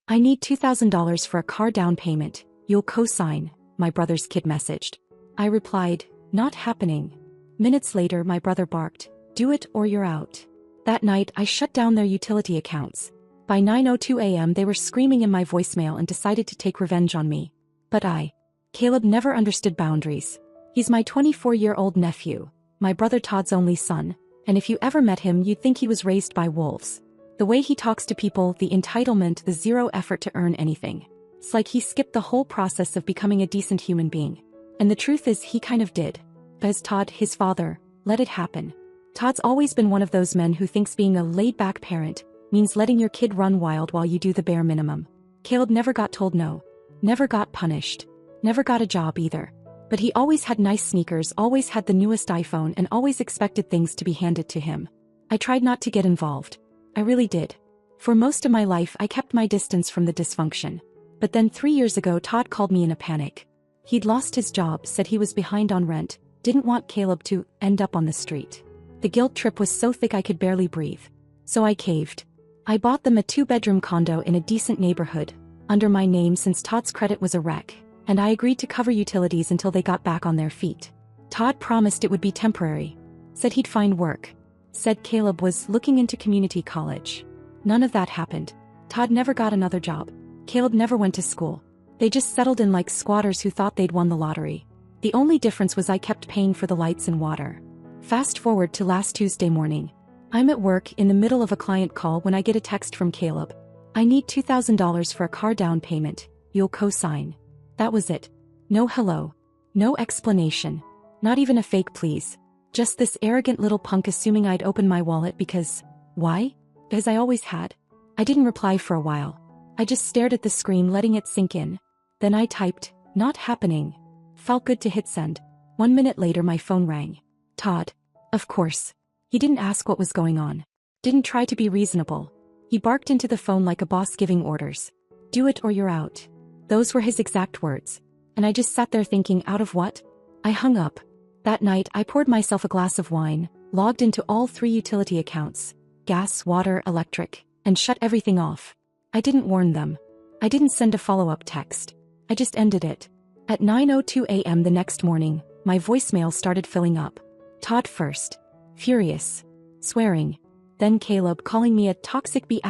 I need $2,000 for a car down payment. You'll co-sign, my brother's kid messaged. I replied, not happening. Minutes later my brother barked, do it or you're out. That night I shut down their utility accounts. By 9:02 a.m. they were screaming in my voicemail and decided to take revenge on me. But Caleb never understood boundaries. He's my 24-year-old nephew, my brother Todd's only son, and if you ever met him you'd think he was raised by wolves. The way he talks to people, the entitlement, the zero effort to earn anything. It's like he skipped the whole process of becoming a decent human being. And the truth is he kind of did. Because Todd, his father, let it happen. Todd's always been one of those men who thinks being a laid-back parent means letting your kid run wild while you do the bare minimum. Caleb never got told no. Never got punished. Never got a job either. But he always had nice sneakers, always had the newest iPhone, and always expected things to be handed to him. I tried not to get involved. I really did. For most of my life I kept my distance from the dysfunction. But then 3 years ago Todd called me in a panic. He'd lost his job, said he was behind on rent, didn't want Caleb to end up on the street. The guilt trip was so thick I could barely breathe. So I caved. I bought them a 2-bedroom condo in a decent neighborhood, under my name since Todd's credit was a wreck, and I agreed to cover utilities until they got back on their feet. Todd promised it would be temporary. Said he'd find work. Said Caleb was looking into community college. None of that happened. Todd never got another job. Caleb never went to school. They just settled in like squatters who thought they'd won the lottery. The only difference was I kept paying for the lights and water. Fast forward to last Tuesday morning. I'm at work in the middle of a client call when I get a text from Caleb. I need $2,000 for a car down payment. You'll co-sign. That was it. No hello. No explanation. Not even a fake please. Just this arrogant little punk assuming I'd open my wallet because... Why? Because I always had. I didn't reply for a while. I just stared at the screen letting it sink in. Then I typed, not happening. Felt good to hit send. 1 minute later my phone rang. Todd. Of course. He didn't ask what was going on. Didn't try to be reasonable. He barked into the phone like a boss giving orders. Do it or you're out. Those were his exact words. And I just sat there thinking, out of what? I hung up. That night I poured myself a glass of wine, logged into all 3 utility accounts, gas, water, electric, and shut everything off. I didn't warn them. I didn't send a follow-up text. I just ended it. At 9:02 a.m. the next morning, my voicemail started filling up. Todd first. Furious. Swearing. Then Caleb calling me a toxic B*********,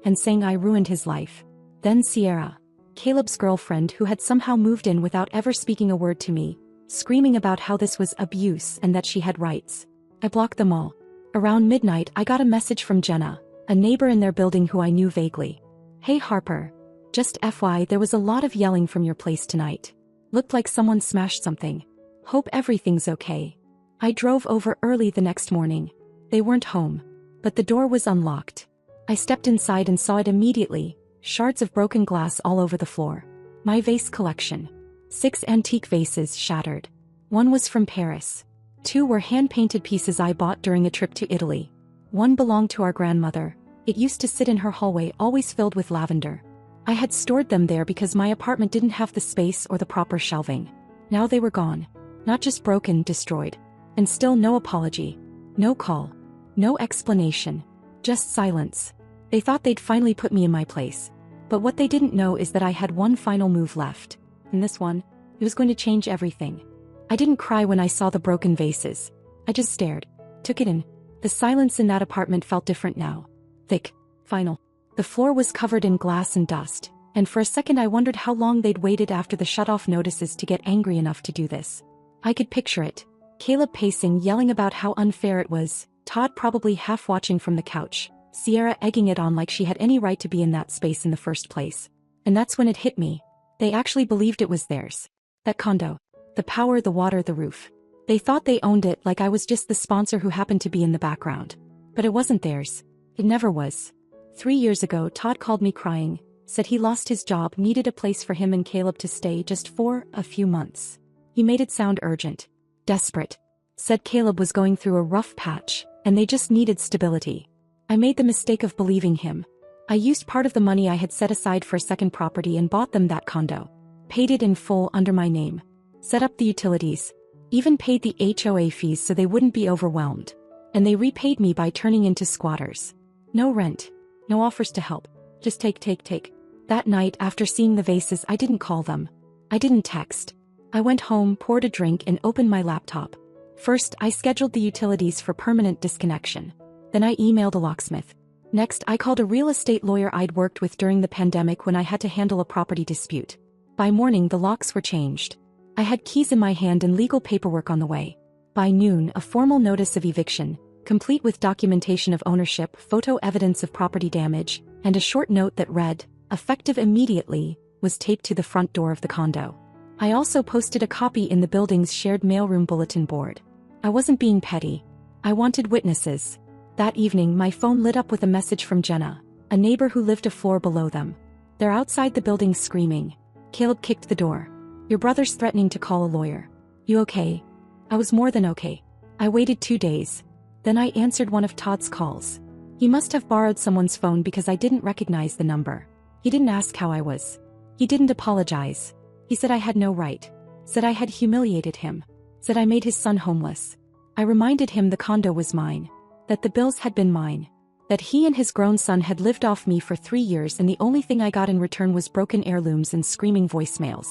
and saying I ruined his life. Then Sierra, Caleb's girlfriend who had somehow moved in without ever speaking a word to me, screaming about how this was abuse and that she had rights. I blocked them all. Around midnight I got a message from Jenna, a neighbor in their building who I knew vaguely. Hey Harper. Just FY, there was a lot of yelling from your place tonight. Looked like someone smashed something. Hope everything's okay. I drove over early the next morning. They weren't home. But the door was unlocked. I stepped inside and saw it immediately, shards of broken glass all over the floor. My vase collection. 6 antique vases shattered. 1 was from Paris. 2 were hand-painted pieces I bought during a trip to Italy. 1 belonged to our grandmother. It used to sit in her hallway, always filled with lavender. I had stored them there because my apartment didn't have the space or the proper shelving. Now they were gone. Not just broken, destroyed. And still no apology. No call. No explanation. Just silence. They thought they'd finally put me in my place. But what they didn't know is that I had one final move left. And this one, it was going to change everything. I didn't cry when I saw the broken vases. I just stared. Took it in. The silence in that apartment felt different now. Thick. Final. The floor was covered in glass and dust, and for a second I wondered how long they'd waited after the shut-off notices to get angry enough to do this. I could picture it. Caleb pacing, yelling about how unfair it was, Todd probably half watching from the couch, Sierra egging it on like she had any right to be in that space in the first place. And that's when it hit me. They actually believed it was theirs. That condo. The power, the water, the roof. They thought they owned it like I was just the sponsor who happened to be in the background. But it wasn't theirs. It never was. 3 years ago Todd called me crying, said he lost his job, needed a place for him and Caleb to stay just for a few months. He made it sound urgent. Desperate. Said Caleb was going through a rough patch, and they just needed stability. I made the mistake of believing him. I used part of the money I had set aside for a second property and bought them that condo. Paid it in full under my name. Set up the utilities. Even paid the HOA fees so they wouldn't be overwhelmed. And they repaid me by turning into squatters. No rent. No offers to help. Just take. That night, after seeing the vases, I didn't call them. I didn't text. I went home, poured a drink, and opened my laptop. First, I scheduled the utilities for permanent disconnection. Then I emailed a locksmith. Next, I called a real estate lawyer I'd worked with during the pandemic when I had to handle a property dispute. By morning, the locks were changed. I had keys in my hand and legal paperwork on the way. By noon, a formal notice of eviction, complete with documentation of ownership, photo evidence of property damage, and a short note that read, "Effective immediately," was taped to the front door of the condo. I also posted a copy in the building's shared mailroom bulletin board. I wasn't being petty. I wanted witnesses. That evening, my phone lit up with a message from Jenna, a neighbor who lived a floor below them. They're outside the building screaming. Caleb kicked the door. Your brother's threatening to call a lawyer. You okay? I was more than okay. I waited 2 days. Then I answered one of Todd's calls. He must have borrowed someone's phone because I didn't recognize the number. He didn't ask how I was. He didn't apologize. He said I had no right. Said I had humiliated him. Said I made his son homeless. I reminded him the condo was mine. That the bills had been mine. That he and his grown son had lived off me for 3 years and the only thing I got in return was broken heirlooms and screaming voicemails.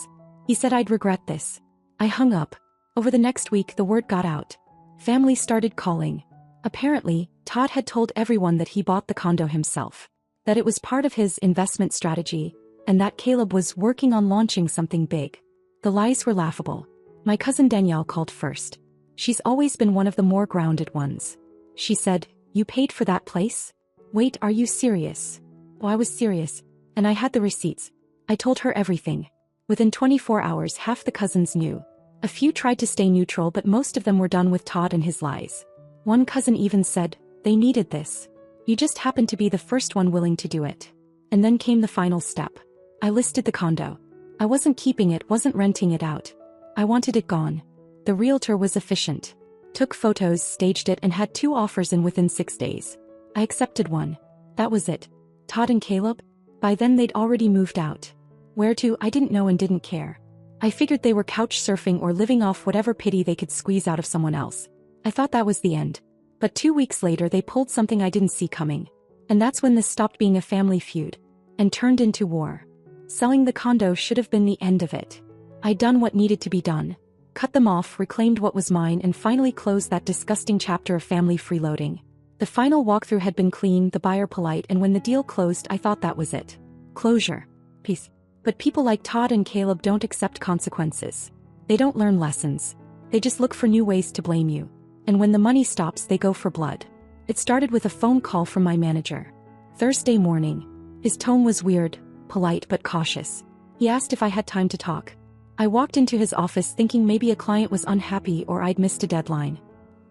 He said I'd regret this. I hung up. Over the next week, the word got out. Family started calling. Apparently, Todd had told everyone that he bought the condo himself. That it was part of his investment strategy, and that Caleb was working on launching something big. The lies were laughable. My cousin Danielle called first. She's always been one of the more grounded ones. She said, "You paid for that place? Wait, are you serious?" Oh, I was serious, and I had the receipts. I told her everything. Within 24 hours, half the cousins knew. A few tried to stay neutral, but most of them were done with Todd and his lies. One cousin even said, "They needed this. You just happened to be the first one willing to do it." And then came the final step. I listed the condo. I wasn't keeping it, wasn't renting it out. I wanted it gone. The realtor was efficient. Took photos, staged it, and had 2 offers in within 6 days. I accepted one. That was it. Todd and Caleb? By then they'd already moved out. Where to, I didn't know and didn't care. I figured they were couch surfing or living off whatever pity they could squeeze out of someone else. I thought that was the end. But 2 weeks later they pulled something I didn't see coming. And that's when this stopped being a family feud and turned into war. Selling the condo should have been the end of it. I'd done what needed to be done. Cut them off, reclaimed what was mine, and finally closed that disgusting chapter of family freeloading. The final walkthrough had been clean, the buyer polite, and when the deal closed I thought that was it. Closure. Peace. But people like Todd and Caleb don't accept consequences. They don't learn lessons. They just look for new ways to blame you. And when the money stops, they go for blood. It started with a phone call from my manager. Thursday morning. His tone was weird, polite but cautious. He asked if I had time to talk. I walked into his office thinking maybe a client was unhappy or I'd missed a deadline.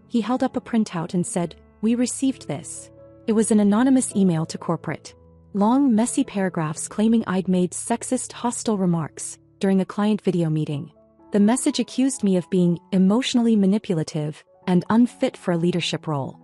He held up a printout and said, "We received this." It was an anonymous email to corporate. Long, messy paragraphs claiming I'd made sexist, hostile remarks during a client video meeting. The message accused me of being emotionally manipulative and unfit for a leadership role.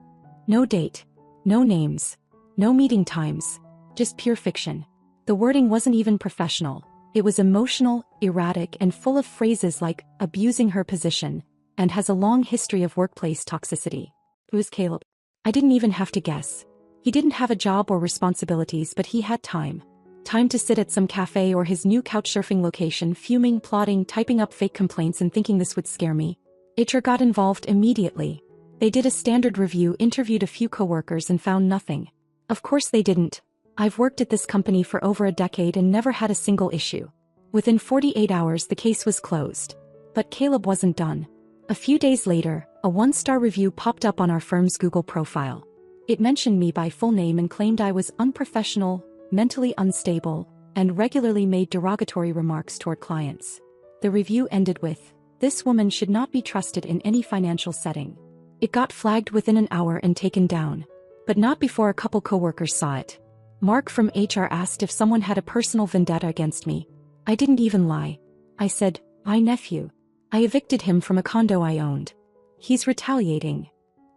No date, no names, no meeting times, just pure fiction. The wording wasn't even professional. It was emotional, erratic, and full of phrases like abusing her position and has a long history of workplace toxicity. It was Caleb. I didn't even have to guess. He didn't have a job or responsibilities, but he had time. Time to sit at some cafe or his new couchsurfing location, fuming, plotting, typing up fake complaints and thinking this would scare me. HR got involved immediately. They did a standard review, interviewed a few coworkers, and found nothing. Of course they didn't. I've worked at this company for over a decade and never had a single issue. Within 48 hours the case was closed. But Caleb wasn't done. A few days later, a 1-star review popped up on our firm's Google profile. It mentioned me by full name and claimed I was unprofessional, mentally unstable, and regularly made derogatory remarks toward clients. The review ended with, "This woman should not be trusted in any financial setting." It got flagged within an hour and taken down. But not before a couple coworkers saw it. Mark from HR asked if someone had a personal vendetta against me. I didn't even lie. I said, "My nephew. I evicted him from a condo I owned. He's retaliating."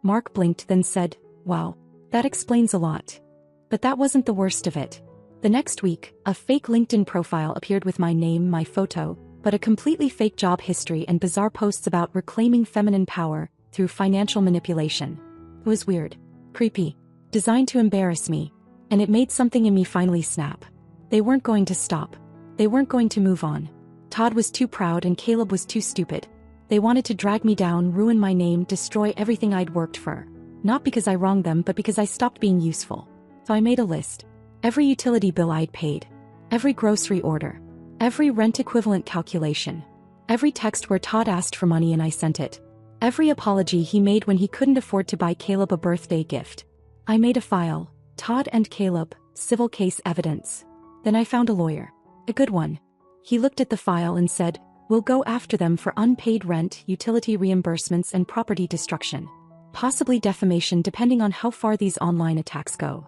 Mark blinked, then said, "Wow, that explains a lot." But that wasn't the worst of it. The next week, a fake LinkedIn profile appeared with my name, my photo, but a completely fake job history and bizarre posts about reclaiming feminine power through financial manipulation. It was weird. Creepy. Designed to embarrass me. And it made something in me finally snap. They weren't going to stop. They weren't going to move on. Todd was too proud and Caleb was too stupid. They wanted to drag me down, ruin my name, destroy everything I'd worked for. Not because I wronged them, but because I stopped being useful. So I made a list. Every utility bill I'd paid. Every grocery order. Every rent equivalent calculation. Every text where Todd asked for money and I sent it. Every apology he made when he couldn't afford to buy Caleb a birthday gift. I made a file. Todd and Caleb, civil case evidence. Then I found a lawyer. A good one. He looked at the file and said, "We'll go after them for unpaid rent, utility reimbursements and property destruction. Possibly defamation depending on how far these online attacks go."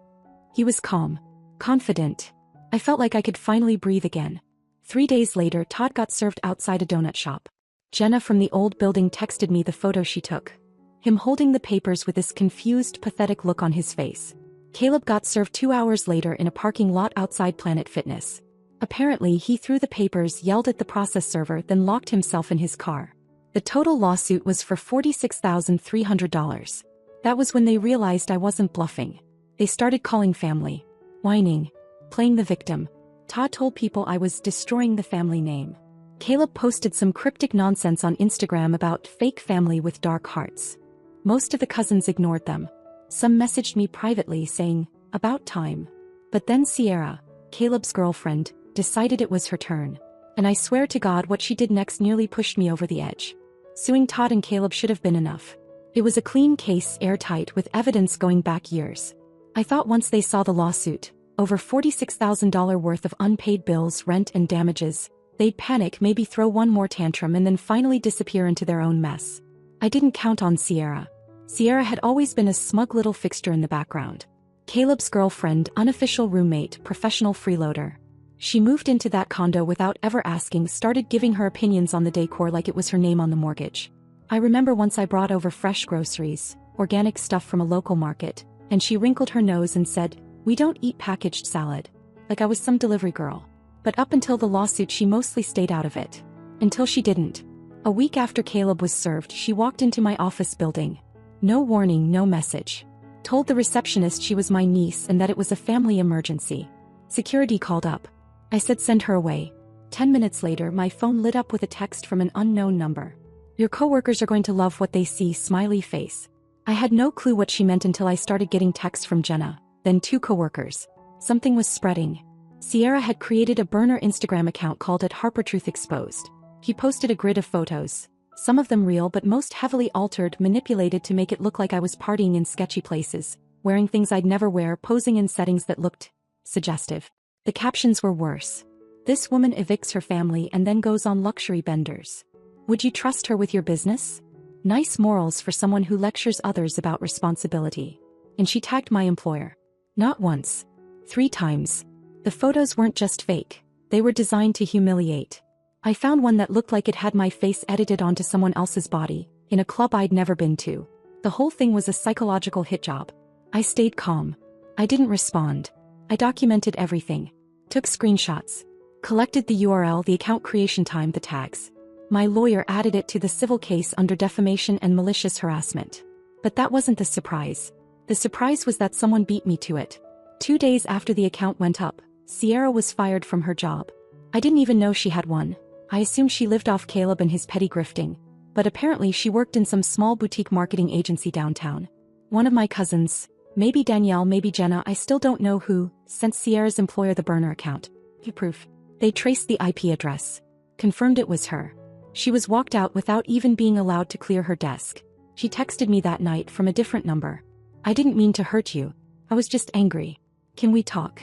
He was calm. Confident. I felt like I could finally breathe again. 3 days later, Todd got served outside a donut shop. Jenna from the old building texted me the photo she took. Him holding the papers with this confused, pathetic look on his face. Caleb got served 2 hours later in a parking lot outside Planet Fitness. Apparently, he threw the papers, yelled at the process server, then locked himself in his car. The total lawsuit was for $46,300. That was when they realized I wasn't bluffing. They started calling family. Whining. Playing the victim. Todd told people I was destroying the family name. Caleb posted some cryptic nonsense on Instagram about fake family with dark hearts. Most of the cousins ignored them. Some messaged me privately saying, "About time." But then Sierra, Caleb's girlfriend, decided it was her turn. And I swear to God what she did next nearly pushed me over the edge. Suing Todd and Caleb should have been enough. It was a clean case, airtight, with evidence going back years. I thought once they saw the lawsuit, over $46,000 worth of unpaid bills, rent and damages, they'd panic, maybe throw one more tantrum and then finally disappear into their own mess. I didn't count on Sierra. Sierra had always been a smug little fixture in the background. Caleb's girlfriend, unofficial roommate, professional freeloader. She moved into that condo without ever asking, started giving her opinions on the decor like it was her name on the mortgage. I remember once I brought over fresh groceries, organic stuff from a local market, and she wrinkled her nose and said, "We don't eat packaged salad." Like I was some delivery girl. But up until the lawsuit she mostly stayed out of it. Until she didn't. A week after Caleb was served, she walked into my office building. No warning, no message. Told the receptionist she was my niece and that it was a family emergency. Security called up. I said send her away. 10 minutes later, my phone lit up with a text from an unknown number. "Your coworkers are going to love what they see," smiley face. I had no clue what she meant until I started getting texts from Jenna, then 2 coworkers. Something was spreading. Sierra had created a burner Instagram account called @HarperTruthExposed. He posted a grid of photos. Some of them real but most heavily altered, manipulated to make it look like I was partying in sketchy places, wearing things I'd never wear, posing in settings that looked suggestive. The captions were worse. "This woman evicts her family and then goes on luxury benders. Would you trust her with your business? Nice morals for someone who lectures others about responsibility." And she tagged my employer. Not once. 3 times. The photos weren't just fake. They were designed to humiliate. I found one that looked like it had my face edited onto someone else's body, in a club I'd never been to. The whole thing was a psychological hit job. I stayed calm. I didn't respond. I documented everything. Took screenshots. Collected the URL, the account creation time, the tags. My lawyer added it to the civil case under defamation and malicious harassment. But that wasn't the surprise. The surprise was that someone beat me to it. 2 days after the account went up, Sierra was fired from her job. I didn't even know she had one. I assumed she lived off Caleb and his petty grifting. But apparently she worked in some small boutique marketing agency downtown. One of my cousins, maybe Danielle, maybe Jenna, I still don't know who, sent Sierra's employer the burner account. Proof. They traced the IP address. Confirmed it was her. She was walked out without even being allowed to clear her desk. She texted me that night from a different number. "I didn't mean to hurt you. I was just angry. Can we talk?"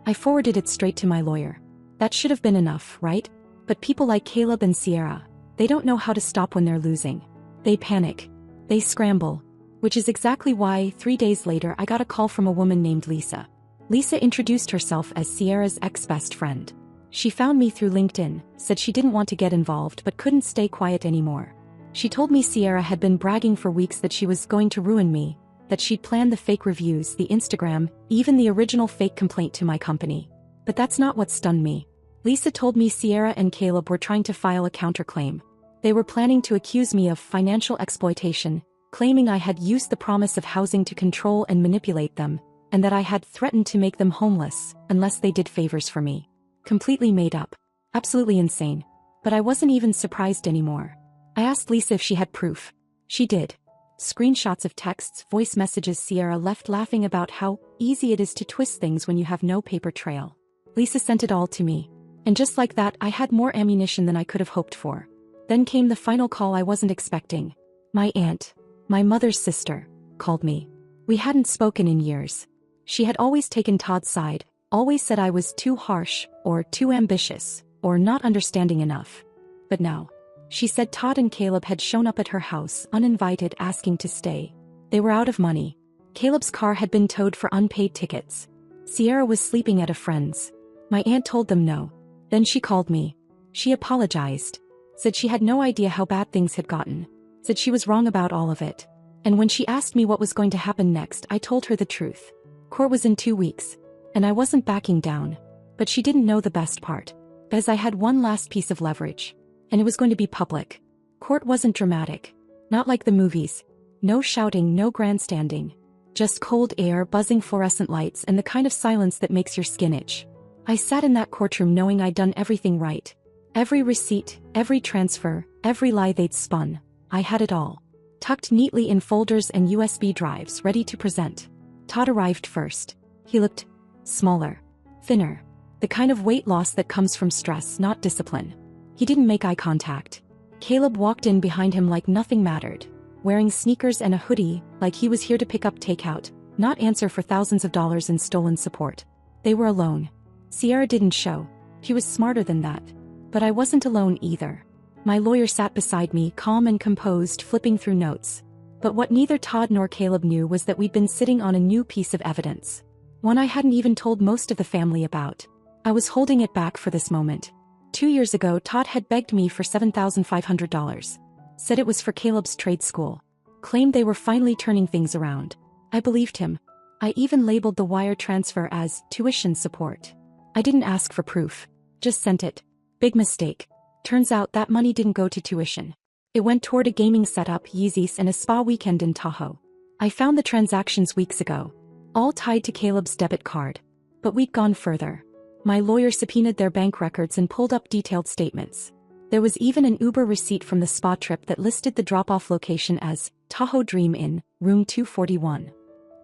I forwarded it straight to my lawyer. That should have been enough, right? But people like Caleb and Sierra, they don't know how to stop when they're losing. They panic. They scramble. Which is exactly why 3 days later I got a call from a woman named Lisa. Lisa introduced herself as Sierra's ex-best friend. She found me through LinkedIn, said she didn't want to get involved but couldn't stay quiet anymore. She told me Sierra had been bragging for weeks that she was going to ruin me, that she'd planned the fake reviews, the Instagram, even the original fake complaint to my company. But that's not what stunned me. Lisa told me Sierra and Caleb were trying to file a counterclaim. They were planning to accuse me of financial exploitation, claiming I had used the promise of housing to control and manipulate them, and that I had threatened to make them homeless unless they did favors for me. Completely made up. Absolutely insane. But I wasn't even surprised anymore. I asked Lisa if she had proof. She did. Screenshots of texts, voice messages. Sierra left laughing about how easy it is to twist things when you have no paper trail. Lisa sent it all to me. And just like that, I had more ammunition than I could have hoped for. Then came the final call I wasn't expecting. My aunt, my mother's sister, called me. We hadn't spoken in years. She had always taken Todd's side, always said I was too harsh, or too ambitious, or not understanding enough. But now, she said Todd and Caleb had shown up at her house uninvited, asking to stay. They were out of money. Caleb's car had been towed for unpaid tickets. Sierra was sleeping at a friend's. My aunt told them no. Then she called me. She apologized. Said she had no idea how bad things had gotten. Said she was wrong about all of it. And when she asked me what was going to happen next, I told her the truth. Court was in 2 weeks. And I wasn't backing down. But she didn't know the best part. As I had one last piece of leverage. And it was going to be public. Court wasn't dramatic. Not like the movies. No shouting, no grandstanding. Just cold air, buzzing fluorescent lights, and the kind of silence that makes your skin itch. I sat in that courtroom knowing I'd done everything right. Every receipt, every transfer, every lie they'd spun. I had it all. Tucked neatly in folders and USB drives, ready to present. Todd arrived first. He looked smaller, thinner. The kind of weight loss that comes from stress, not discipline. He didn't make eye contact. Caleb walked in behind him like nothing mattered. Wearing sneakers and a hoodie, like he was here to pick up takeout, not answer for thousands of dollars in stolen support. They were alone. Sierra didn't show. He was smarter than that. But I wasn't alone either. My lawyer sat beside me, calm and composed, flipping through notes. But what neither Todd nor Caleb knew was that we'd been sitting on a new piece of evidence. One I hadn't even told most of the family about. I was holding it back for this moment. 2 years ago, Todd had begged me for $7,500. Said it was for Caleb's trade school. Claimed they were finally turning things around. I believed him. I even labeled the wire transfer as tuition support. I didn't ask for proof. Just sent it. Big mistake. Turns out that money didn't go to tuition. It went toward a gaming setup, Yeezys, and a spa weekend in Tahoe. I found the transactions weeks ago. All tied to Caleb's debit card. But we'd gone further. My lawyer subpoenaed their bank records and pulled up detailed statements. There was even an Uber receipt from the spa trip that listed the drop-off location as Tahoe Dream Inn, room 241.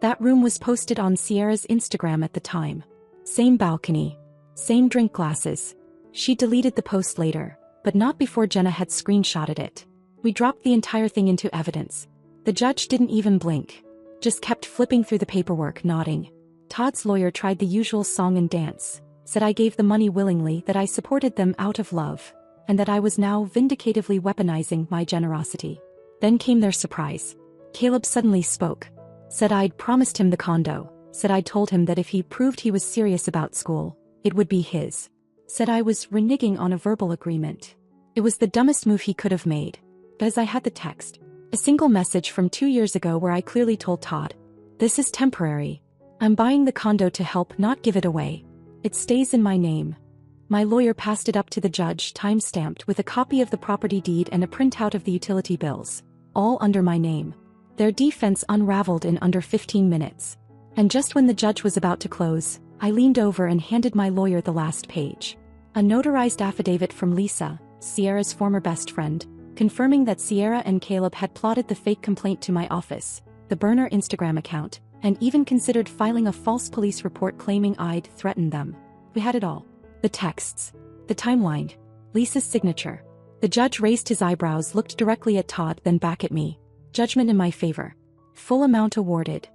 That room was posted on Sierra's Instagram at the time. Same balcony. Same drink glasses. She deleted the post later, but not before Jenna had screenshotted it. We dropped the entire thing into evidence. The judge didn't even blink. Just kept flipping through the paperwork, nodding. Todd's lawyer tried the usual song and dance. Said I gave the money willingly, that I supported them out of love, and that I was now vindicatively weaponizing my generosity. Then came their surprise. Caleb suddenly spoke. Said I'd promised him the condo. Said I'd told him that if he proved he was serious about school, it would be his. Said I was reneging on a verbal agreement. It was the dumbest move he could have made. As I had the text. A single message from 2 years ago where I clearly told Todd. This is temporary. I'm buying the condo to help, not give it away. It stays in my name. My lawyer passed it up to the judge, time-stamped, with a copy of the property deed and a printout of the utility bills. All under my name. Their defense unraveled in under 15 minutes. And just when the judge was about to close, I leaned over and handed my lawyer the last page. A notarized affidavit from Lisa, Sierra's former best friend, confirming that Sierra and Caleb had plotted the fake complaint to my office, the burner Instagram account, and even considered filing a false police report claiming I'd threatened them. We had it all. The texts. The timeline. Lisa's signature. The judge raised his eyebrows, looked directly at Todd, then back at me. Judgment in my favor. Full amount awarded.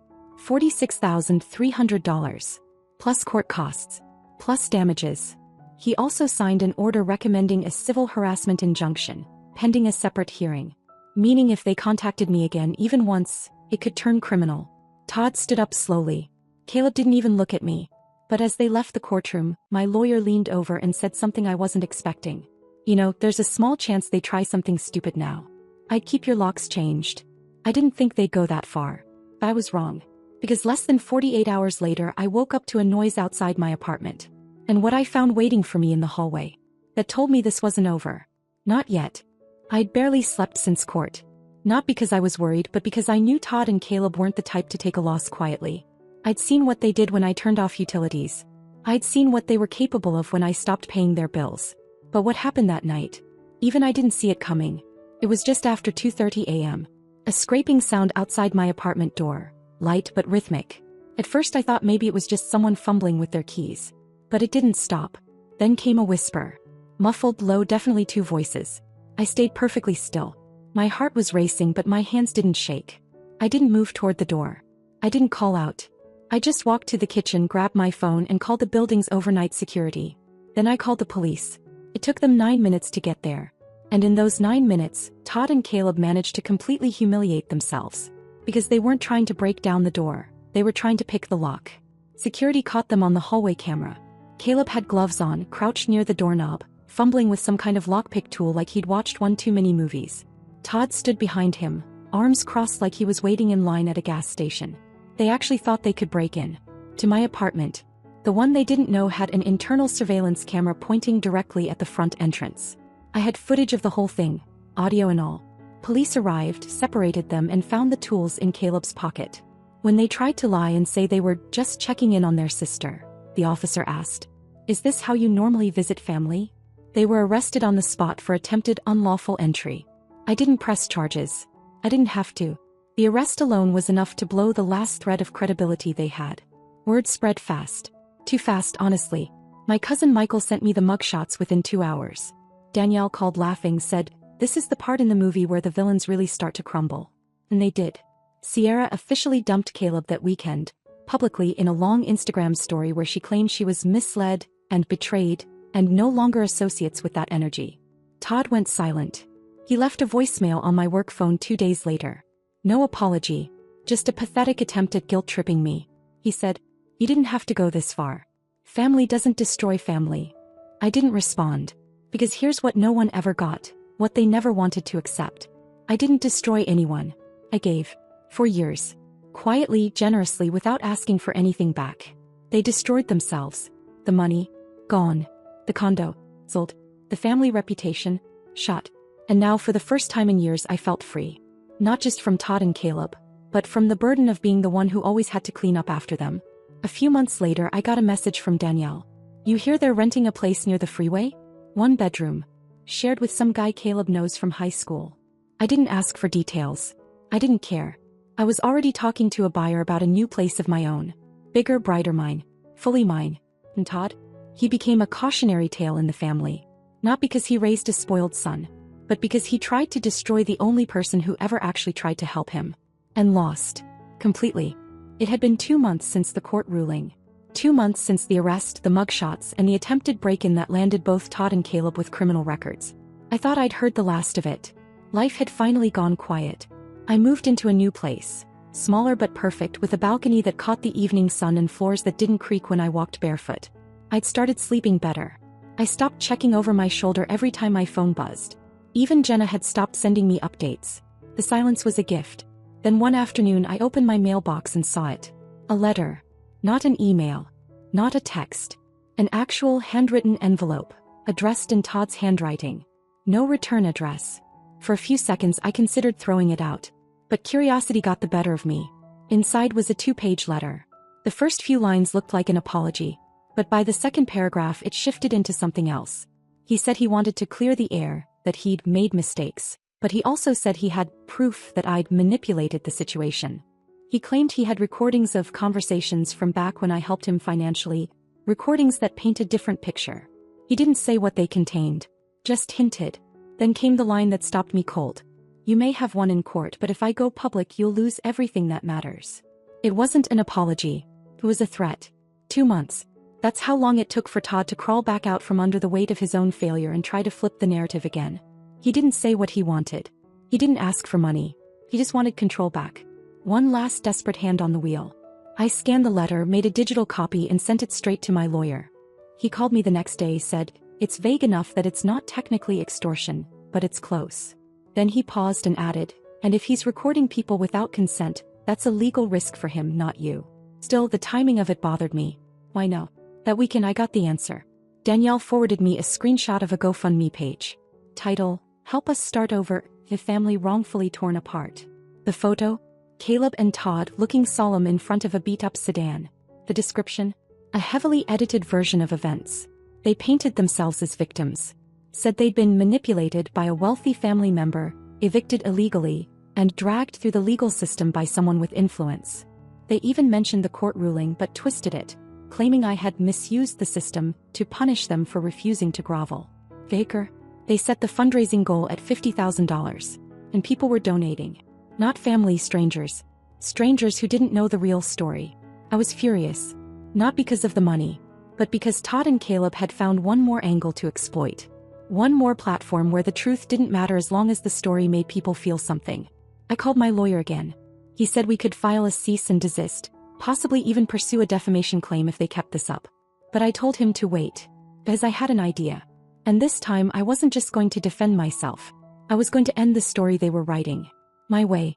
$46,300. Plus court costs. Plus damages. He also signed an order recommending a civil harassment injunction, pending a separate hearing. Meaning if they contacted me again even once, it could turn criminal. Todd stood up slowly. Caleb didn't even look at me. But as they left the courtroom, my lawyer leaned over and said something I wasn't expecting. You know, there's a small chance they try something stupid now. I'd keep your locks changed. I didn't think they'd go that far. I was wrong. Because less than 48 hours later I woke up to a noise outside my apartment. And what I found waiting for me in the hallway. That told me this wasn't over. Not yet. I'd barely slept since court. Not because I was worried, but because I knew Todd and Caleb weren't the type to take a loss quietly. I'd seen what they did when I turned off utilities. I'd seen what they were capable of when I stopped paying their bills. But what happened that night? Even I didn't see it coming. It was just after 2:30 a.m. A scraping sound outside my apartment door, light but rhythmic. At first I thought maybe it was just someone fumbling with their keys. But it didn't stop. Then came a whisper. Muffled, low, definitely two voices. I stayed perfectly still. My heart was racing but my hands didn't shake. I didn't move toward the door. I didn't call out. I just walked to the kitchen, grabbed my phone and called the building's overnight security. Then I called the police. It took them 9 minutes to get there. And in those 9 minutes, Todd and Caleb managed to completely humiliate themselves. Because they weren't trying to break down the door, they were trying to pick the lock. Security caught them on the hallway camera. Caleb had gloves on, crouched near the doorknob, fumbling with some kind of lockpick tool like he'd watched one too many movies. Todd stood behind him, arms crossed like he was waiting in line at a gas station. They actually thought they could break in to my apartment. The one they didn't know had an internal surveillance camera pointing directly at the front entrance. I had footage of the whole thing, audio and all. Police arrived, separated them and found the tools in Caleb's pocket. When they tried to lie and say they were just checking in on their sister, the officer asked, "Is this how you normally visit family?" They were arrested on the spot for attempted unlawful entry. I didn't press charges. I didn't have to. The arrest alone was enough to blow the last thread of credibility they had. Word spread fast. Too fast, honestly. My cousin Michael sent me the mugshots within 2 hours. Danielle called laughing, said, "This is the part in the movie where the villains really start to crumble." And they did. Sierra officially dumped Caleb that weekend, publicly in a long Instagram story where she claimed she was misled and betrayed, and no longer associates with that energy. Todd went silent. He left a voicemail on my work phone 2 days later. No apology, just a pathetic attempt at guilt-tripping me. He said, "You didn't have to go this far. Family doesn't destroy family." I didn't respond. Because here's what no one ever got, what they never wanted to accept. I didn't destroy anyone. I gave. For years. Quietly, generously, without asking for anything back. They destroyed themselves. The money, gone. The condo, sold. The family reputation, shot. And now for the first time in years I felt free. Not just from Todd and Caleb, but from the burden of being the one who always had to clean up after them. A few months later I got a message from Danielle. "You hear they're renting a place near the freeway? 1 bedroom. Shared with some guy Caleb knows from high school." I didn't ask for details. I didn't care. I was already talking to a buyer about a new place of my own. Bigger, brighter, mine. Fully mine. And Todd? He became a cautionary tale in the family. Not because he raised a spoiled son, but because he tried to destroy the only person who ever actually tried to help him. And lost. Completely. It had been 2 months since the court ruling. 2 months since the arrest, the mugshots, and the attempted break-in that landed both Todd and Caleb with criminal records. I thought I'd heard the last of it. Life had finally gone quiet. I moved into a new place. Smaller but perfect, with a balcony that caught the evening sun and floors that didn't creak when I walked barefoot. I'd started sleeping better. I stopped checking over my shoulder every time my phone buzzed. Even Jenna had stopped sending me updates. The silence was a gift. Then one afternoon I opened my mailbox and saw it. A letter. Not an email. Not a text. An actual handwritten envelope, addressed in Todd's handwriting. No return address. For a few seconds I considered throwing it out. But curiosity got the better of me. Inside was a 2-page letter. The first few lines looked like an apology. But by the second paragraph it shifted into something else. He said he wanted to clear the air, that he'd made mistakes. But he also said he had proof that I'd manipulated the situation. He claimed he had recordings of conversations from back when I helped him financially, recordings that paint a different picture. He didn't say what they contained, just hinted. Then came the line that stopped me cold. "You may have won in court, but if I go public you'll lose everything that matters." It wasn't an apology. It was a threat. 2 months. That's how long it took for Todd to crawl back out from under the weight of his own failure and try to flip the narrative again. He didn't say what he wanted. He didn't ask for money. He just wanted control back. One last desperate hand on the wheel. I scanned the letter, made a digital copy and sent it straight to my lawyer. He called me the next day, said, "It's vague enough that it's not technically extortion, but it's close." Then he paused and added, "And if he's recording people without consent, that's a legal risk for him, not you." Still, the timing of it bothered me. Why no? That weekend I got the answer. Danielle forwarded me a screenshot of a GoFundMe page. Title, "Help Us Start Over, The Family Wrongfully Torn Apart." The photo? Caleb and Todd looking solemn in front of a beat-up sedan. The description? A heavily edited version of events. They painted themselves as victims. Said they'd been manipulated by a wealthy family member, evicted illegally, and dragged through the legal system by someone with influence. They even mentioned the court ruling but twisted it, claiming I had misused the system to punish them for refusing to grovel. Baker? They set the fundraising goal at $50,000, and people were donating. Not family strangers. Strangers who didn't know the real story. I was furious. Not because of the money, but because Todd and Caleb had found one more angle to exploit. One more platform where the truth didn't matter as long as the story made people feel something. I called my lawyer again. He said we could file a cease and desist, possibly even pursue a defamation claim if they kept this up. But I told him to wait, as I had an idea. And this time I wasn't just going to defend myself. I was going to end the story they were writing. My way.